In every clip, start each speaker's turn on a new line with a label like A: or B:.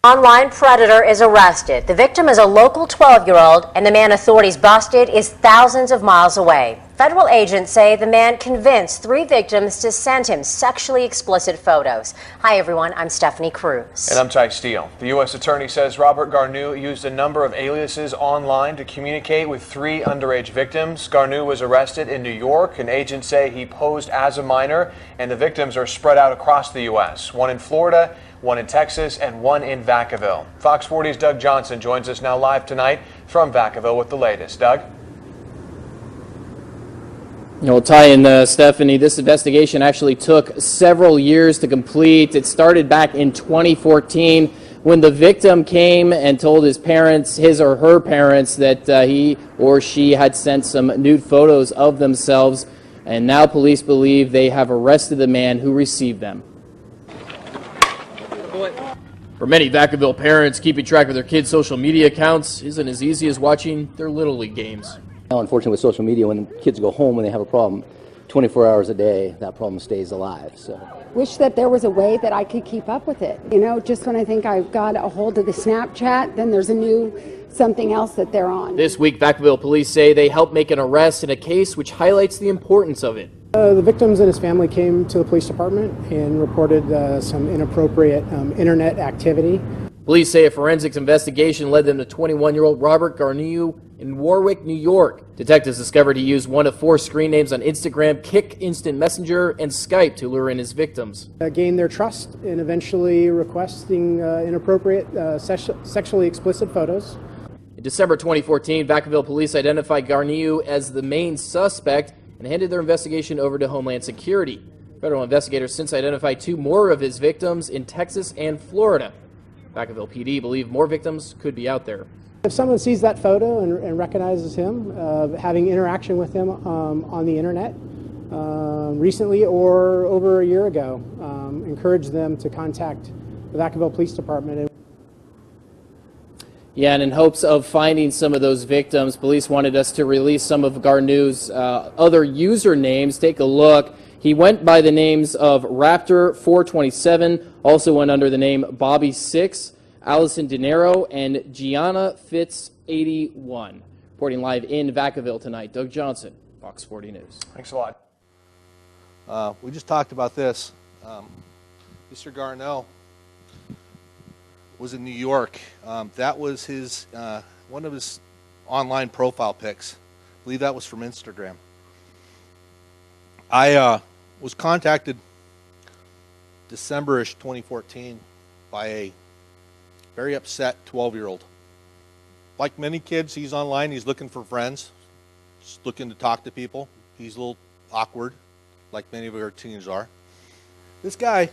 A: Online predator is arrested. The victim is a local 12-year-old, and the man authorities busted is thousands of miles away. Federal agents say the man convinced 3 victims to send him sexually explicit photos. Hi, everyone. I'm Stephanie Cruz.
B: And I'm Ty Steele. The U.S. Attorney says Robert Garneau used a number of aliases online to communicate with 3 underage victims. Garneau was arrested in New York, and agents say he posed as a minor, and the victims are spread out across the U.S. One in Florida, one in Texas, and one in Vacaville. Fox 40's Doug Johnson joins us now live tonight from Vacaville with the latest. Doug?
C: Well, Ty and Stephanie, this investigation actually took several years to complete. It started back in 2014 when the victim came and told his parents, his or her parents, that he or she had sent some nude photos of themselves, and now police believe they have arrested the man who received them. For many Vacaville parents, keeping track of their kids' social media accounts isn't as easy as watching their Little League games.
D: Unfortunately, with social media, when kids go home and they have a problem, 24 hours a day, that problem stays alive. So,
E: wish that there was a way that I could keep up with it. You know, just when I think I've got a hold of the Snapchat, then there's a new something else that they're on.
C: This week, Vacaville police say they helped make an arrest in a case which highlights the importance of it.
F: The victims and his family came to the police department and reported some inappropriate internet activity.
C: Police say a forensics investigation led them to 21-year-old Robert Garneau in Warwick, New York. Detectives discovered he used one of 4 screen names on Instagram, Kik, Instant Messenger, and Skype to lure in his victims.
F: Gained their trust and eventually requesting inappropriate sexually explicit photos.
C: In December 2014, Vacaville police identified Garneau as the main suspect and handed their investigation over to Homeland Security. Federal investigators since identified 2 more of his victims in Texas and Florida. Vacaville PD believe more victims could be out there.
F: If someone sees that photo and recognizes him, having interaction with him on the internet recently or over a year ago, encourage them to contact the Vacaville Police Department.
C: Yeah, and in hopes of finding some of those victims, police wanted us to release some of Garneau's other usernames. Take a look. He went by the names of Raptor427, also went under the name Bobby6, Allison Dinero, and Gianna Fitz81. Reporting live in Vacaville tonight, Doug Johnson, Fox 40 News.
B: Thanks a lot.
G: We just talked about this. Mr. Garneau was in New York. That was his one of his online profile pics. I believe that was from Instagram. I was contacted December-ish 2014 by a very upset 12-year-old. Like many kids, he's online, he's looking for friends, just looking to talk to people. He's a little awkward, like many of our teens are. This guy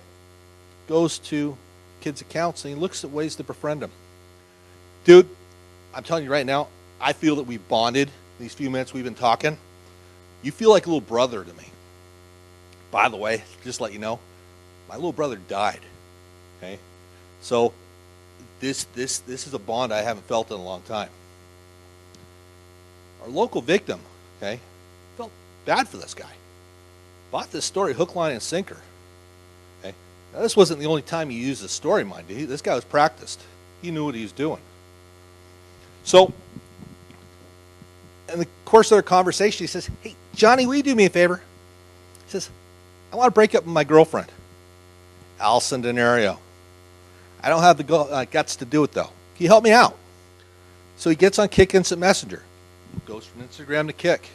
G: goes to kids' accounts and he looks at ways to befriend them. Dude, I'm telling you right now, I feel that we've bonded these few minutes we've been talking. You feel like a little brother to me. By the way, just to let you know, my little brother died. Okay? So this is a bond I haven't felt in a long time. Our local victim, okay, felt bad for this guy. Bought this story hook, line, and sinker. Okay? Now, this wasn't the only time he used this story, mind you. This guy was practiced. He knew what he was doing. So, in the course of their conversation, he says, "Hey, Johnny, will you do me a favor?" He says, "I want to break up with my girlfriend, Allison Denario. I don't have the guts to do it, though. Can you help me out?" So he gets on Kik Instant Messenger, goes from Instagram to Kik,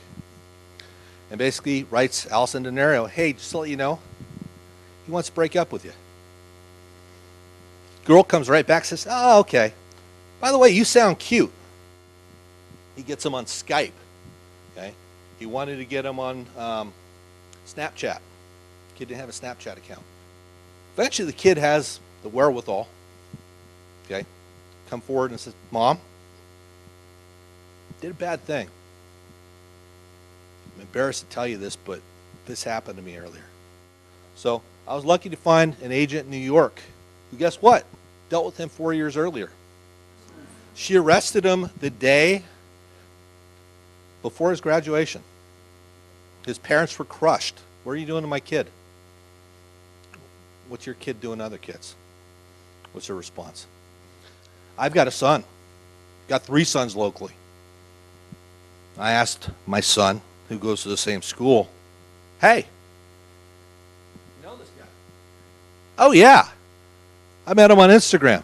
G: and basically writes Allison Denario, "Hey, just to let you know, he wants to break up with you." Girl comes right back and says, "Oh, okay. By the way, you sound cute." He gets him on Skype. Okay, he wanted to get him on Snapchat. Kid didn't have a Snapchat account. Eventually, the kid has the wherewithal. Okay, come forward and says, "Mom, did a bad thing. I'm embarrassed to tell you this, but this happened to me earlier." So I was lucky to find an agent in New York who, guess what, dealt with him 4 years earlier. She arrested him the day before his graduation. His parents were crushed. "What are you doing to my kid?" "What's your kid doing to other kids?" What's her response? I've got a son. Got 3 sons locally. I asked my son, who goes to the same school, hey, you know this guy? Oh, yeah. I met him on Instagram.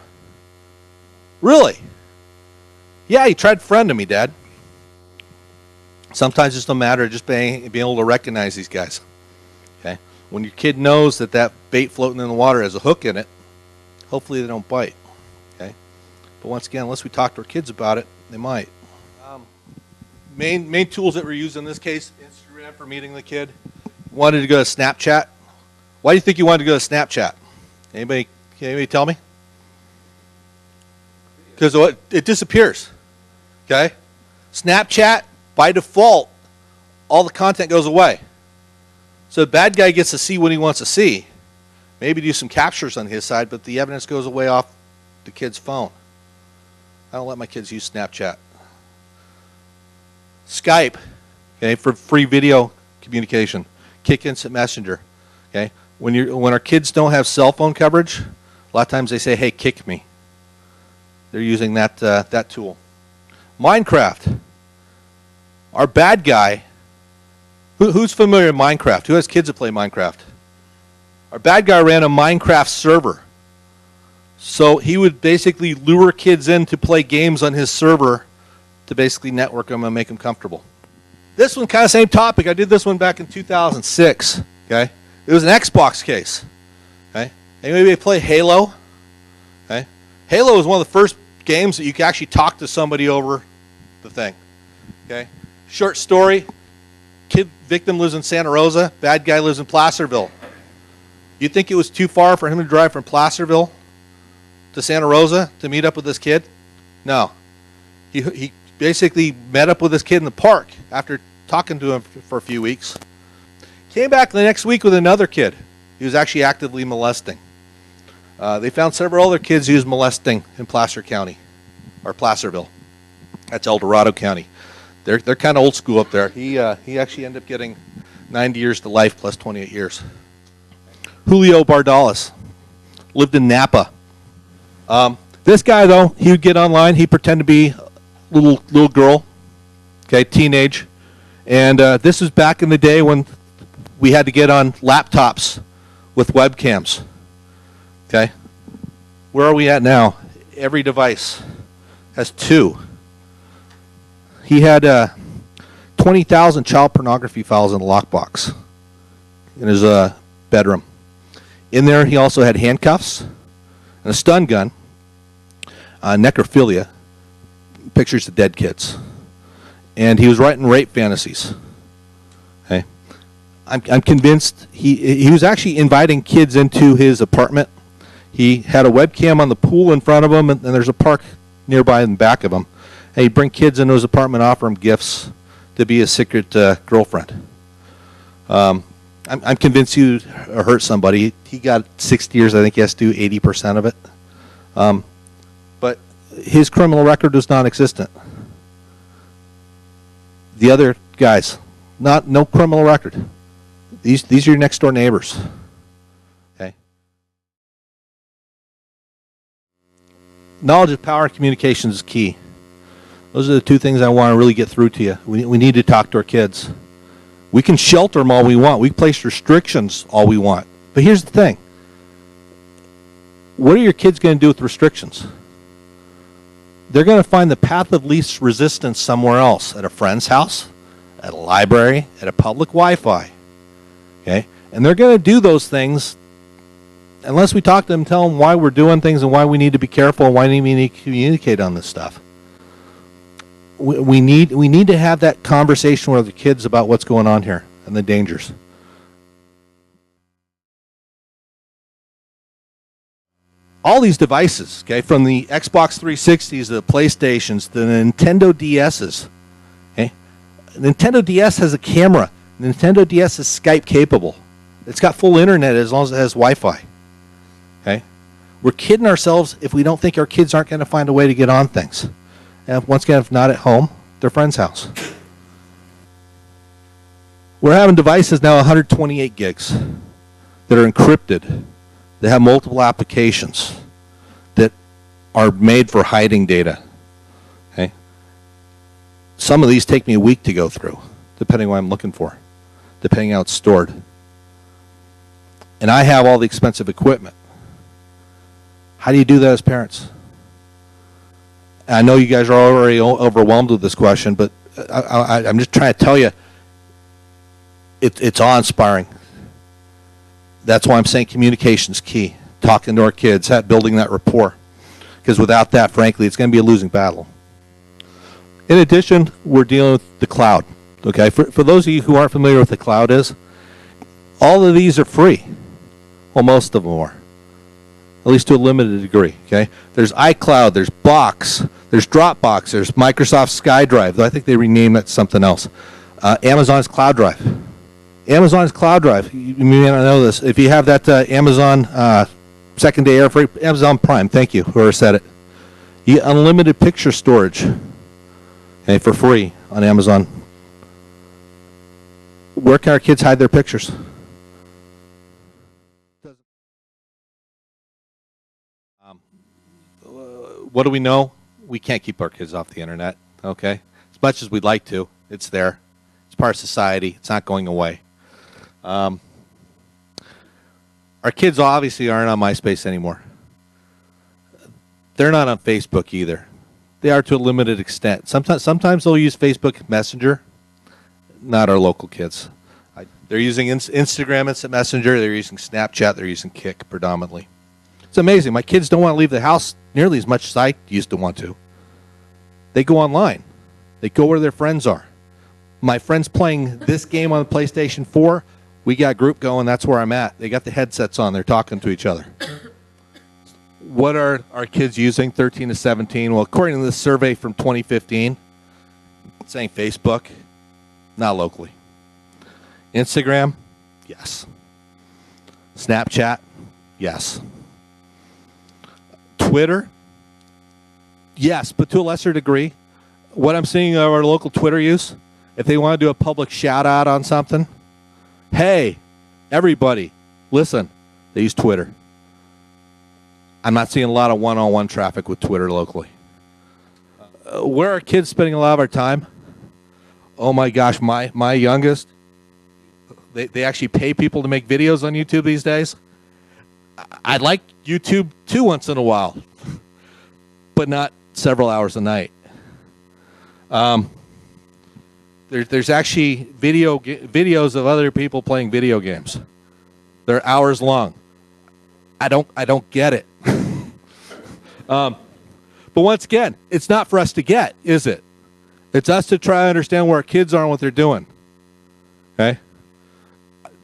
G: Really? Yeah, he tried friending me, Dad. Sometimes it's no matter just being able to recognize these guys. Okay? When your kid knows that that bait floating in the water has a hook in it, hopefully they don't bite. Okay? But once again, unless we talk to our kids about it, they might. Main tools that were used in this case, Instagram for meeting the kid. Wanted to go to Snapchat. Why do you think you wanted to go to Snapchat? Can anybody tell me? Because it disappears. Okay? Snapchat, by default, all the content goes away. So the bad guy gets to see what he wants to see. Maybe do some captures on his side, but the evidence goes away off the kid's phone. I don't let my kids use Snapchat. Skype, okay, for free video communication. Kick Instant Messenger, okay. When our kids don't have cell phone coverage, a lot of times they say, "Hey, kick me." They're using that tool. Minecraft. Our bad guy. Who's familiar with Minecraft? Who has kids that play Minecraft? Our bad guy ran a Minecraft server. So he would basically lure kids in to play games on his server to basically network them and make them comfortable. This one, kind of same topic. I did this one back in 2006. Okay, it was an Xbox case. Okay, anybody play Halo? Okay, Halo was one of the first games that you could actually talk to somebody over the thing. Okay, short story. Victim lives in Santa Rosa. Bad guy lives in Placerville. You think it was too far for him to drive from Placerville to Santa Rosa to meet up with this kid? No. He basically met up with this kid in the park after talking to him for a few weeks. Came back the next week with another kid. He was actually actively molesting. They found several other kids he was molesting in Placer County, or Placerville. That's El Dorado County. They're kind of old school up there. He actually ended up getting 90 years to life plus 28 years. Julio Bardalis lived in Napa. This guy, though, he would get online. He'd pretend to be a little girl, okay, teenage. And this was back in the day when we had to get on laptops with webcams. Okay? Where are we at now? Every device has 2. He had 20,000 child pornography files in a lockbox in his bedroom. In there, he also had handcuffs and a stun gun, necrophilia, pictures of dead kids. And he was writing rape fantasies. Okay, I'm convinced he was actually inviting kids into his apartment. He had a webcam on the pool in front of him, and there's a park nearby in the back of him. And he'd bring kids into his apartment, offer them gifts to be his secret girlfriend. I'm convinced he would hurt somebody. He got 6 years. I think he has to do 80% of it. But his criminal record was non-existent. The other guys, no criminal record. These are your next door neighbors. Okay. Knowledge of power and communication is key. Those are the 2 things I want to really get through to you. We need to talk to our kids. We can shelter them all we want. We can place restrictions all we want. But here's the thing. What are your kids going to do with restrictions? They're going to find the path of least resistance somewhere else, at a friend's house, at a library, at a public Wi-Fi. Okay? And they're going to do those things unless we talk to them, tell them why we're doing things and why we need to be careful and why we need to communicate on this stuff. We need to have that conversation with the kids about what's going on here and the dangers. All these devices, okay, from the Xbox 360s to the PlayStations to the Nintendo DSs, okay, Nintendo DS has a camera. Nintendo DS is Skype capable. It's got full internet as long as it has Wi-Fi. Okay, we're kidding ourselves if we don't think our kids aren't going to find a way to get on things. And once again, if not at home, their friend's house. We're having devices now 128 gigs that are encrypted, that have multiple applications, that are made for hiding data. Okay? Some of these take me a week to go through, depending on what I'm looking for, depending on how it's stored. And I have all the expensive equipment. How do you do that as parents? I know you guys are already overwhelmed with this question, but I'm just trying to tell you, it's awe-inspiring. That's why I'm saying communication's key. Talking to our kids, building that rapport. Because without that, frankly, it's going to be a losing battle. In addition, we're dealing with the cloud. Okay, for those of you who aren't familiar with what the cloud is, all of these are free. Well, most of them are, at least to a limited degree. Okay, there's iCloud, there's Box, there's Dropbox, there's Microsoft SkyDrive. Though I think they renamed that to something else. Amazon's Cloud Drive. Amazon's Cloud Drive. You may not know this. If you have that Amazon second day air free, Amazon Prime. Thank you, whoever said it. You get unlimited picture storage, okay, for free on Amazon. Where can our kids hide their pictures? What do we know? We can't keep our kids off the internet, okay? As much as we'd like to, it's there. It's part of society. It's not going away. Our kids obviously aren't on MySpace anymore. They're not on Facebook either. They are to a limited extent. Sometimes they'll use Facebook Messenger. Not our local kids. They're using Instagram Instant Messenger. They're using Snapchat. They're using Kik predominantly. It's amazing. My kids don't want to leave the house nearly as much as I used to want to. They go online. They go where their friends are. My friend's playing this game on the PlayStation 4. We got group going. That's where I'm at. They got the headsets on. They're talking to each other. What are our kids using, 13 to 17? Well, according to this survey from 2015, it's saying Facebook, not locally. Instagram, yes. Snapchat, yes. Twitter, yes, but to a lesser degree. What I'm seeing of our local Twitter use, if they want to do a public shout out on something, hey, everybody, listen, they use Twitter. I'm not seeing a lot of one-on-one traffic with Twitter locally. Where are kids spending a lot of our time? Oh my gosh, my youngest, they actually pay people to make videos on YouTube these days. I like YouTube too once in a while, but not several hours a night. There's actually videos of other people playing video games. They're hours long. I don't get it. But once again, it's not for us to get, is it? It's us to try to understand where our kids are and what they're doing. Okay?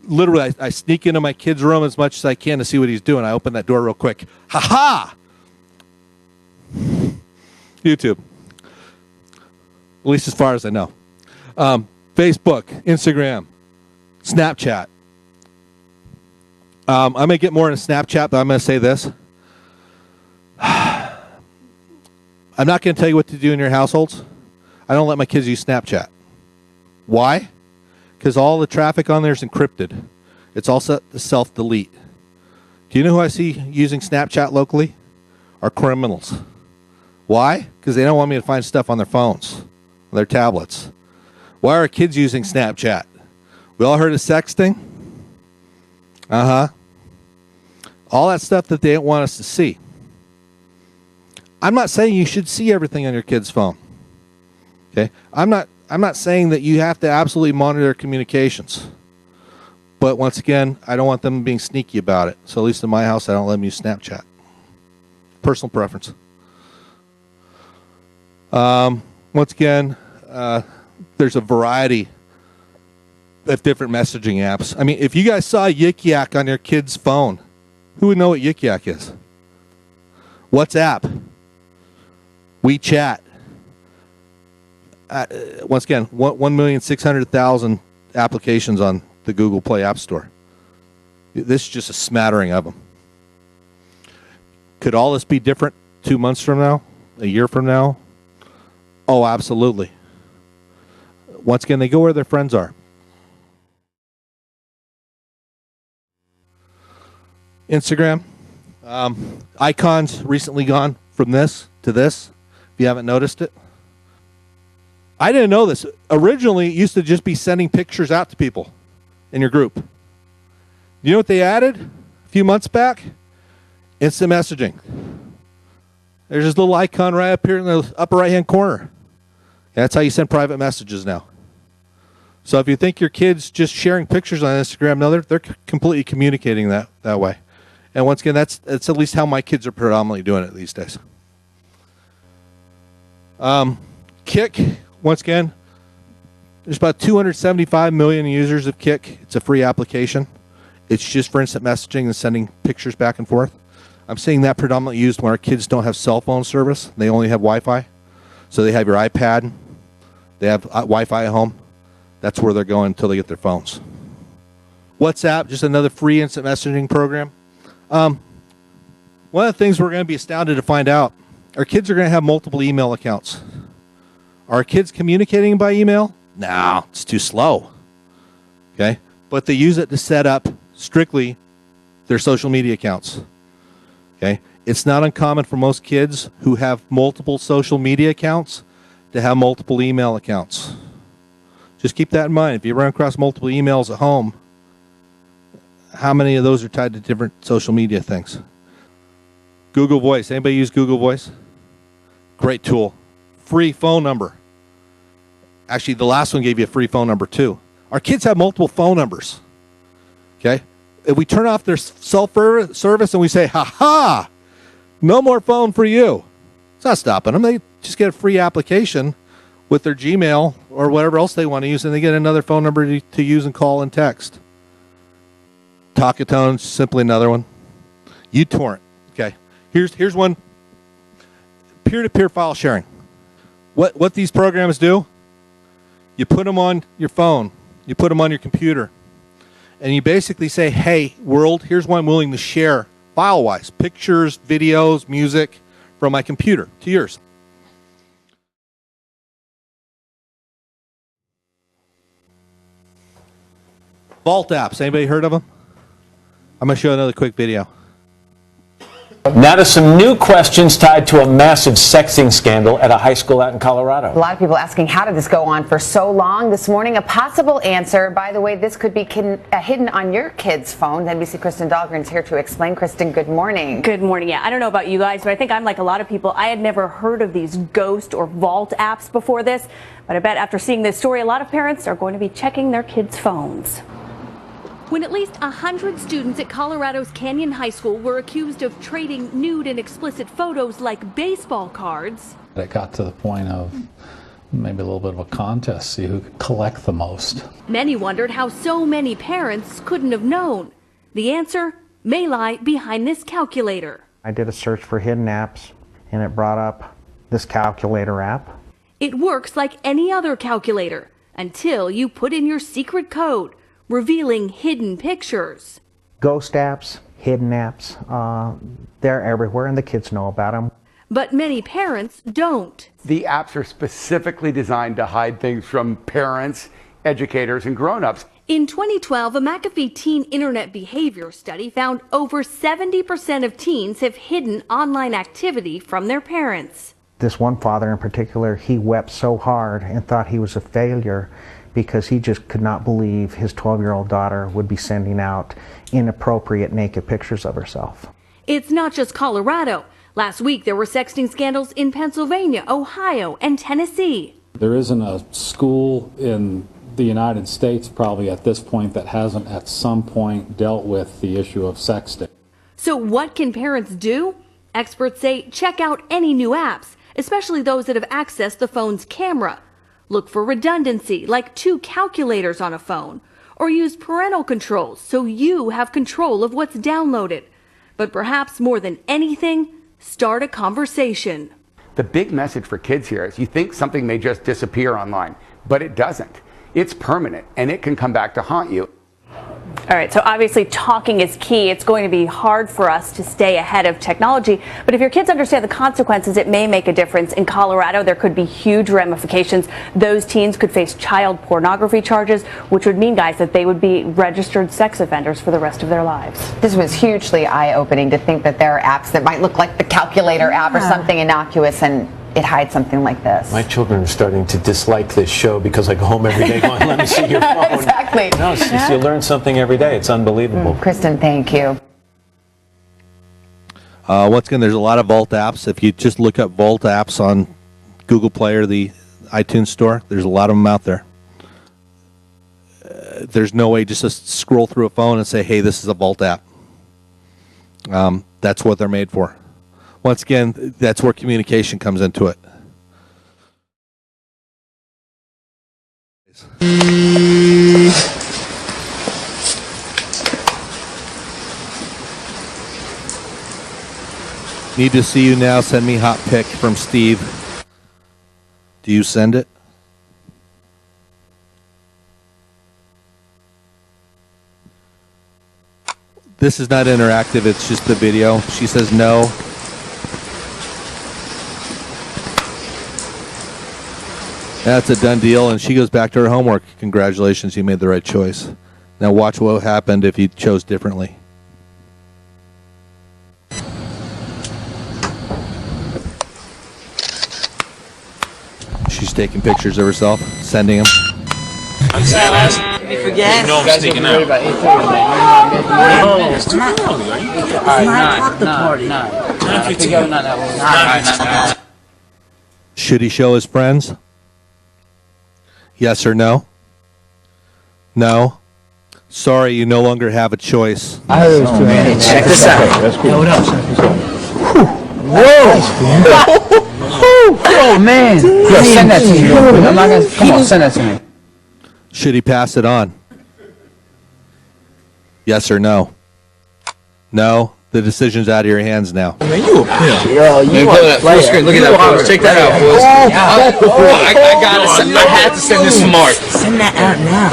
G: Literally, I sneak into my kid's room as much as I can to see what he's doing. I open that door real quick. Ha-ha! YouTube. At least as far as I know. Facebook, Instagram, Snapchat. I may get more into Snapchat, but I'm going to say this. I'm not going to tell you what to do in your households. I don't let my kids use Snapchat. Why? Because all the traffic on there is encrypted. It's all set to self-delete. Do you know who I see using Snapchat locally? Are criminals. Why? Because they don't want me to find stuff on their phones, on their tablets. Why are kids using Snapchat? We all heard of sexting? All that stuff that they don't want us to see. I'm not saying you should see everything on your kid's phone. Okay? I'm not saying that you have to absolutely monitor their communications. But once again, I don't want them being sneaky about it. So at least in my house, I don't let them use Snapchat. Personal preference. Once again, there's a variety of different messaging apps. I mean, if you guys saw Yik Yak on your kid's phone, who would know what Yik Yak is? WhatsApp. WeChat. Once again, 1,600,000 applications on the Google Play App Store. This is just a smattering of them. Could all this be different 2 months from now? A year from now? Oh, absolutely. Once again, they go where their friends are. Instagram. Icons recently gone from this to this, if you haven't noticed it. I didn't know this. Originally, it used to just be sending pictures out to people in your group. You know what they added a few months back? Instant messaging. There's this little icon right up here in the upper right-hand corner. That's how you send private messages now. So if you think your kid's just sharing pictures on Instagram, no, they're completely communicating that way. And once again, that's at least how my kids are predominantly doing it these days. Kik, once again, there's about 275 million users of Kik. It's a free application. It's just for instant messaging and sending pictures back and forth. I'm seeing that predominantly used when our kids don't have cell phone service. They only have Wi-Fi. So they have your iPad. They have Wi-Fi at home. That's where they're going until they get their phones. WhatsApp, just another free instant messaging program. One of the things we're going to be astounded to find out, our kids are going to have multiple email accounts. Are kids communicating by email? No, it's too slow. Okay? But they use it to set up strictly their social media accounts. Okay? It's not uncommon for most kids who have multiple social media accounts to have multiple email accounts. Just keep that in mind. If you run across multiple emails at home, how many of those are tied to different social media things? Google Voice. Anybody use Google Voice? Great tool. Free phone number. Actually, the last one gave you a free phone number too. Our kids have multiple phone numbers. Okay? If we turn off their self-service and we say, ha-ha, no more phone for you, it's not stopping them. They just get a free application with their Gmail or whatever else they want to use, and they get another phone number to use and call and text. Talkatone, simply another one. uTorrent. Okay. Here's one. Peer-to-peer file sharing. What these programs do, you put them on your phone, you put them on your computer, and you basically say, hey, world, here's what I'm willing to share file-wise. Pictures, videos, music from my computer to yours. Vault apps. Anybody heard of them? I'm going to show another quick video.
H: Now to some new questions tied to a massive sexting scandal at a high school out in Colorado.
I: A lot of people asking, how did this go on for so long? This morning, a possible answer. By the way, this could be hidden on your kid's phone. NBC Kristen Dahlgren's here to explain. Kristen, good morning.
J: Good morning. Yeah, I don't know about you guys, but I think I'm like a lot of people. I had never heard of these ghost or vault apps before this, but I bet after seeing this story, a lot of parents are going to be checking their kids' phones.
K: When at least 100 students at Colorado's Canyon High School were accused of trading nude and explicit photos like baseball cards.
L: It got to the point of maybe a little bit of a contest, see who could collect the most.
K: Many wondered how so many parents couldn't have known. The answer may lie behind this calculator.
M: I did a search for hidden apps, and it brought up this calculator app.
K: It works like any other calculator until you put in your secret code, revealing hidden pictures.
M: Ghost apps, hidden apps, they're everywhere and the kids know about them.
K: But many parents don't.
N: The apps are specifically designed to hide things from parents, educators, and grown-ups.
K: In 2012, a McAfee teen internet behavior study found over 70% of teens have hidden online activity from their parents.
M: This one father in particular, he wept so hard and thought he was a failure because he just could not believe his 12-year-old daughter would be sending out inappropriate naked pictures of herself.
K: It's not just Colorado. Last week, there were sexting scandals in Pennsylvania, Ohio, and Tennessee.
L: There isn't a school in the United States probably at this point that hasn't at some point dealt with the issue of sexting.
K: So what can parents do? Experts say check out any new apps, especially those that have accessed the phone's camera. Look for redundancy, like 2 calculators on a phone, or use parental controls so you have control of what's downloaded. But perhaps more than anything, start a conversation.
N: The big message for kids here is you think something may just disappear online, but it doesn't. It's permanent, and it can come back to haunt you.
J: All right, so obviously talking is key. It's going to be hard for us to stay ahead of technology, but if your kids understand the consequences, it may make a difference. In Colorado, there could be huge ramifications. Those teens could face child pornography charges, which would mean, guys, that they would be registered sex offenders for the rest of their lives.
I: This was hugely eye-opening to think that there are apps that might look like the calculator app or something innocuous, and it hides something like this.
H: My children are starting to dislike this show because I go home every day going, let me see your phone.
I: Exactly.
H: No, it's just, you learn something every day. It's unbelievable.
I: Kristen, thank you.
G: Once again, there's a lot of Vault apps. If you just look up Vault apps on Google Play or the iTunes Store, there's a lot of them out there. There's no way just to scroll through a phone and say, hey, this is a Vault app. That's what they're made for. Once again, that's where communication comes into it. Need to see you now. Send me hot pic from Steve. Do you send it? This is not interactive. It's just the video. She says no. That's a done deal, and she goes back to her homework. Congratulations, you made the right choice. Now watch what happened if you chose differently. She's taking pictures of herself, sending them.
O: I'm sorry. You forget?
P: No, I'm sneaking out.
O: It's too early. Are you? All right, 9 o'clock the party. 9:15.
G: Should he show his friends? Yes or no? No. Sorry, you no longer have a choice.
O: I heard it was too many. Check this out. That's cool. Yo, what up? Whoa! Oh man! Yo, send that to me. I'm not gonna. Come on, send that to me.
G: Should he pass it on? Yes or no? No. The decision's out of your hands now.
O: Man, you a pimp. Yo, you look at that screen. Look at that, boys. Check that out, boys. I gotta send. I had to send this to Mark. Send that out now.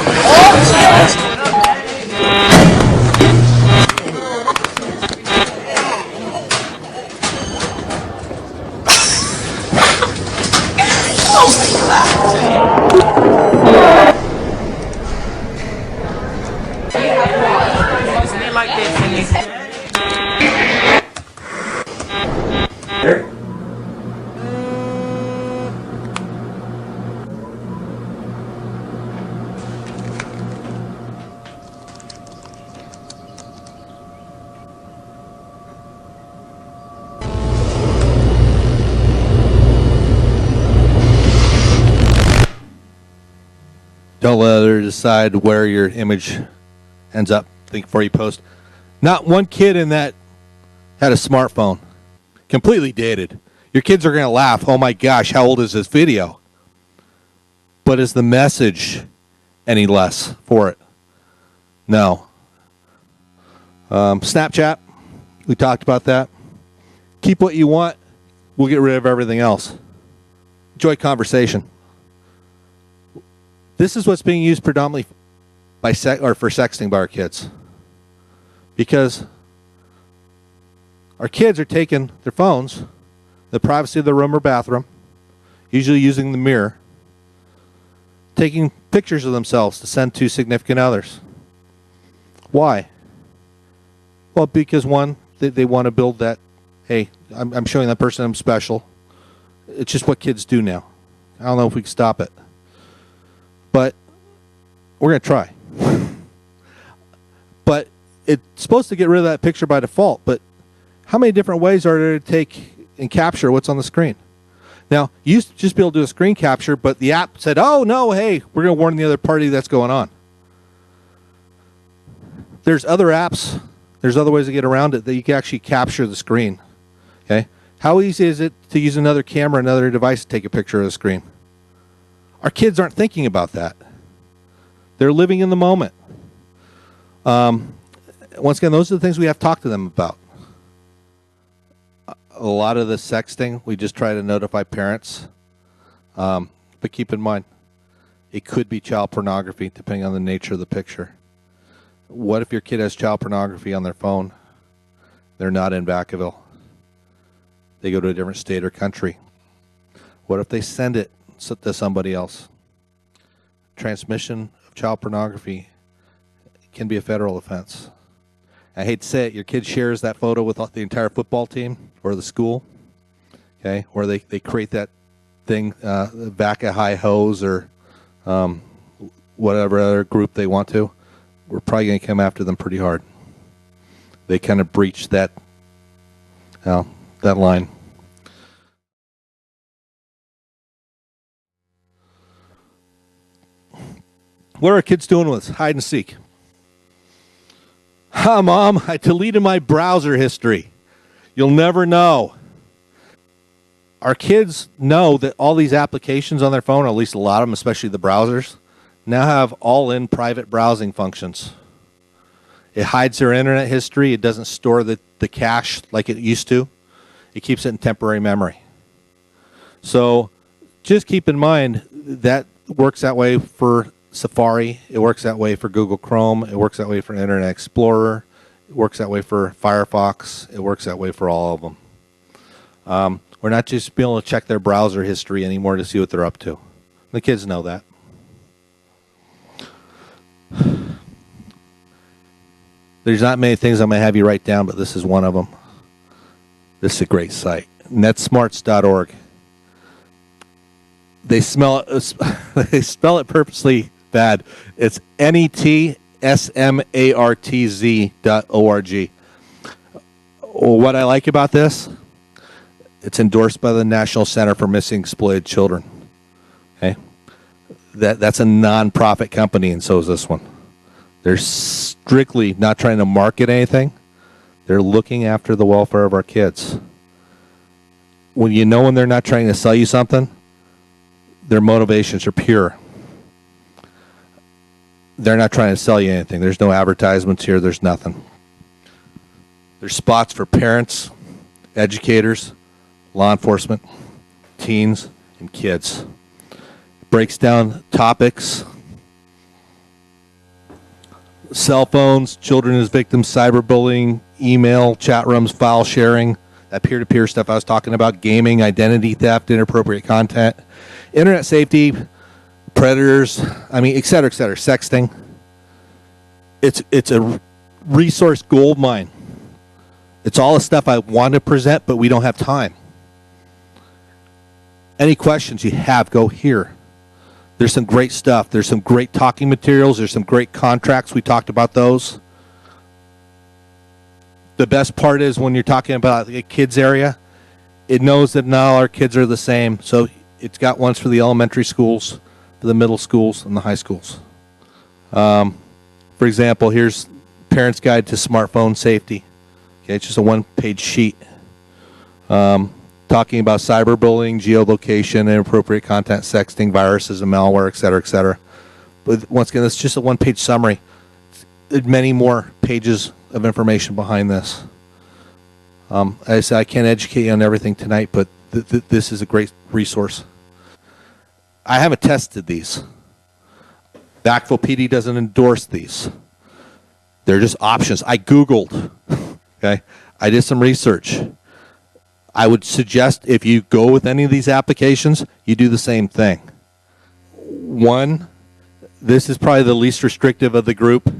G: Don't let her decide where your image ends up. Think before you post. Not one kid in that had a smartphone. Completely dated. Your kids are going to laugh. Oh my gosh, how old is this video? But is the message any less for it? No. Snapchat. We talked about that. Keep what you want. We'll get rid of everything else. Enjoy conversation. This is what's being used predominantly by for sexting by our kids. Because our kids are taking their phones, the privacy of the room or bathroom, usually using the mirror, taking pictures of themselves to send to significant others. Why? Well, because one, they want to build that, hey, I'm showing that person I'm special. It's just what kids do now. I don't know if we can stop it. But we're going to try. But it's supposed to get rid of that picture by default. But how many different ways are there to take and capture what's on the screen? Now, you used to just be able to do a screen capture, but the app said, oh, no, hey, we're going to warn the other party that's going on. There's other apps. There's other ways to get around it that you can actually capture the screen. Okay? How easy is it to use another camera, another device to take a picture of the screen? Our kids aren't thinking about that. They're living in the moment. Once again, those are the things we have to talk to them about. A lot of the sexting, we just try to notify parents. But keep in mind, it could be child pornography depending on the nature of the picture. What if your kid has child pornography on their phone? They're not in Vacaville. They go to a different state or country. What if they send it to somebody else? Transmission of child pornography can be a federal offense. I hate to say it, your kid shares that photo with the entire football team or the school, okay? Or they create that thing, Vaca High Hose or whatever other group they want to. We're probably going to come after them pretty hard. They kind of breach that line. What are our kids doing with us? Hide and seek. Mom, I deleted my browser history. You'll never know. Our kids know that all these applications on their phone, or at least a lot of them, especially the browsers, now have all-in private browsing functions. It hides their internet history. It doesn't store the cache like it used to. It keeps it in temporary memory. So just keep in mind that works that way for Safari. It works that way for Google Chrome. It works that way for Internet Explorer. It works that way for Firefox. It works that way for all of them. We're not just being able to check their browser history anymore to see what they're up to. The kids know that. There's not many things I'm going to have you write down, but this is one of them. This is a great site. Netsmarts.org. They spell it purposely bad. It's netsmartz.org. What I like about this, it's endorsed by the National Center for Missing Exploited Children. Okay, that's a non-profit company, and so is this one. They're strictly not trying to market anything. They're looking after the welfare of our kids. When they're not trying to sell you something, their motivations are pure. They're not trying to sell you anything. There's no advertisements here. There's nothing. There's spots for parents, educators, law enforcement, teens, and kids. It breaks down topics. Cell phones, children as victims, cyberbullying, email, chat rooms, file sharing, that peer-to-peer stuff I was talking about, gaming, identity theft, inappropriate content, internet safety, predators, et cetera, sexting. It's a resource gold mine. It's all the stuff I want to present, but we don't have time. Any questions you have, go here. There's some great stuff. There's some great talking materials. There's some great contracts. We talked about those. The best part is when you're talking about the kids area, it knows that not all our kids are the same. So it's got ones for the elementary schools, for the middle schools, and the high schools. For example, here's Parents Guide to Smartphone Safety. Okay, it's just a one-page sheet. Talking about cyberbullying, geolocation, inappropriate content, sexting, viruses, and malware, et cetera, et cetera. But once again, it's just a one-page summary. There's many more pages of information behind this. As I said, I can't educate you on everything tonight, but this is a great resource. I haven't tested these. Vacaville PD doesn't endorse these. They're just options. I Googled. Okay, I did some research. I would suggest if you go with any of these applications, you do the same thing. One, this is probably the least restrictive of the group.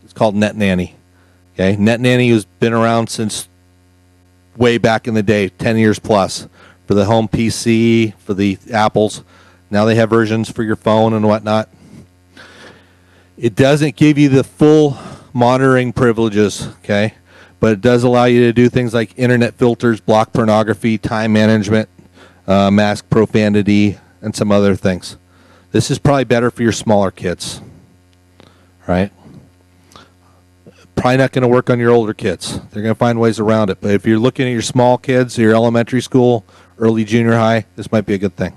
G: It's called NetNanny. Okay, NetNanny has been around since way back in the day, 10 years plus, for the home PC, for the Apples. Now they have versions for your phone and whatnot. It doesn't give you the full monitoring privileges, okay? But it does allow you to do things like internet filters, block pornography, time management, mask profanity, and some other things. This is probably better for your smaller kids, right? Probably not going to work on your older kids. They're going to find ways around it. But if you're looking at your small kids, your elementary school, early junior high, this might be a good thing.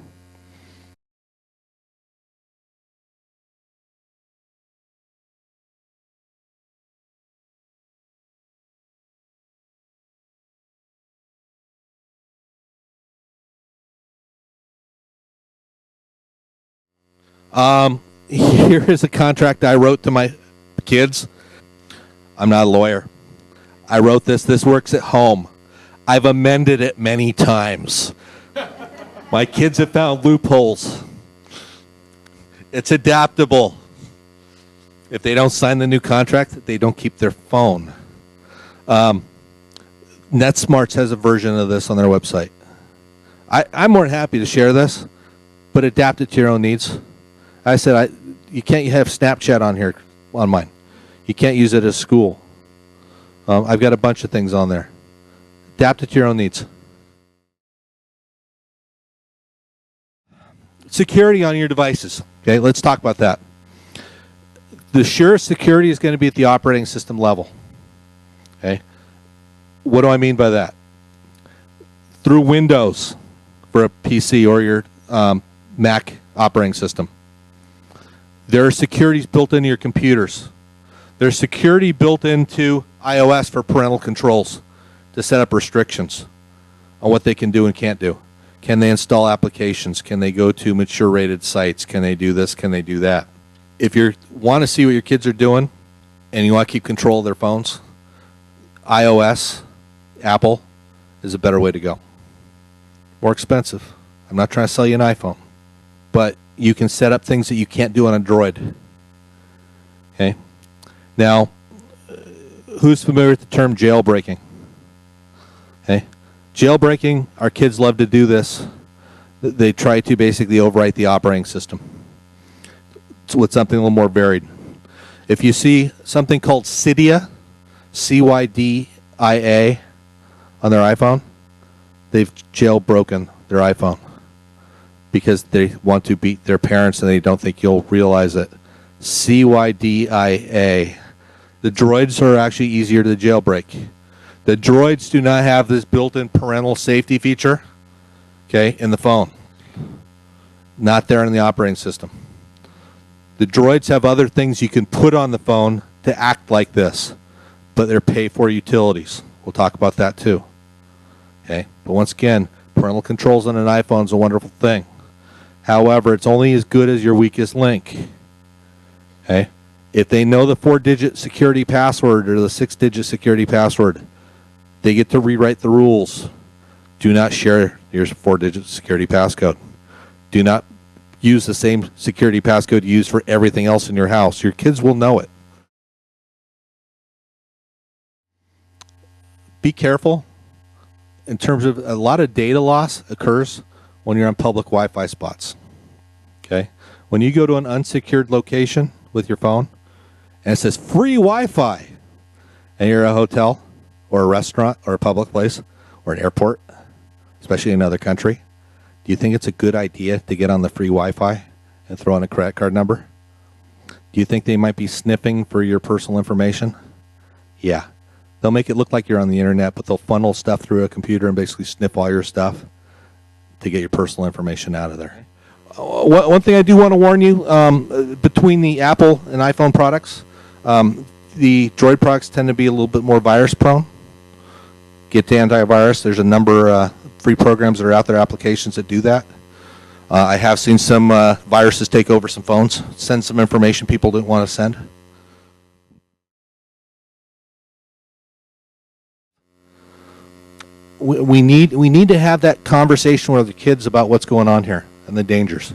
G: Here is a contract I wrote to my kids. I'm not a lawyer. I wrote this. This works at home. I've amended it many times. My kids have found loopholes. It's adaptable. If they don't sign the new contract, they don't keep their phone. NetSmarts has a version of this on their website. I'm more than happy to share this, but adapt it to your own needs. I said, you can't have Snapchat on here, on mine. You can't use it as school. I've got a bunch of things on there. Adapt it to your own needs. Security on your devices. Okay, let's talk about that. The surest security is going to be at the operating system level. Okay, what do I mean by that? Through Windows for a PC or your Mac operating system. There are securities built into your computers. There's security built into iOS for parental controls to set up restrictions on what they can do and can't do. Can they install applications? Can they go to mature rated sites? Can they do this? Can they do that? If you want to see what your kids are doing and you want to keep control of their phones, iOS, Apple is a better way to go. More expensive. I'm not trying to sell you an iPhone, but you can set up things that you can't do on Android. Okay? Now, who's familiar with the term jailbreaking? Okay? Jailbreaking, our kids love to do this. They try to basically overwrite the operating system with something a little more varied. If you see something called Cydia, C-Y-D-I-A, on their iPhone, they've jailbroken their iPhone because they want to beat their parents and they don't think you'll realize it. C-Y-D-I-A. The droids are actually easier to jailbreak. The droids do not have this built-in parental safety feature, okay, in the phone. Not there in the operating system. The droids have other things you can put on the phone to act like this, but they're pay-for utilities. We'll talk about that too. Okay, but once again, parental controls on an iPhone is a wonderful thing. However, it's only as good as your weakest link. Okay, if they know the 4-digit security password or the 6-digit security password, they get to rewrite the rules. Do not share your 4-digit security passcode. Do not use the same security passcode you use for everything else in your house. Your kids will know it. Be careful. In terms of a lot of data loss occurs when you're on public Wi-Fi spots. Okay? When you go to an unsecured location with your phone and it says free Wi-Fi and you're at a hotel or a restaurant or a public place or an airport, especially in another country, do you think it's a good idea to get on the free Wi-Fi and throw in a credit card number? Do you think they might be sniffing for your personal information? Yeah. They'll make it look like you're on the internet, but they'll funnel stuff through a computer and basically sniff all your stuff to get your personal information out of there. One thing I do want to warn you, between the Apple and iPhone products, the Droid products tend to be a little bit more virus prone. Get to antivirus. There's a number of free programs that are out there, applications that do that. I have seen some viruses take over some phones, send some information people didn't want to send. We need to have that conversation with the kids about what's going on here and the dangers.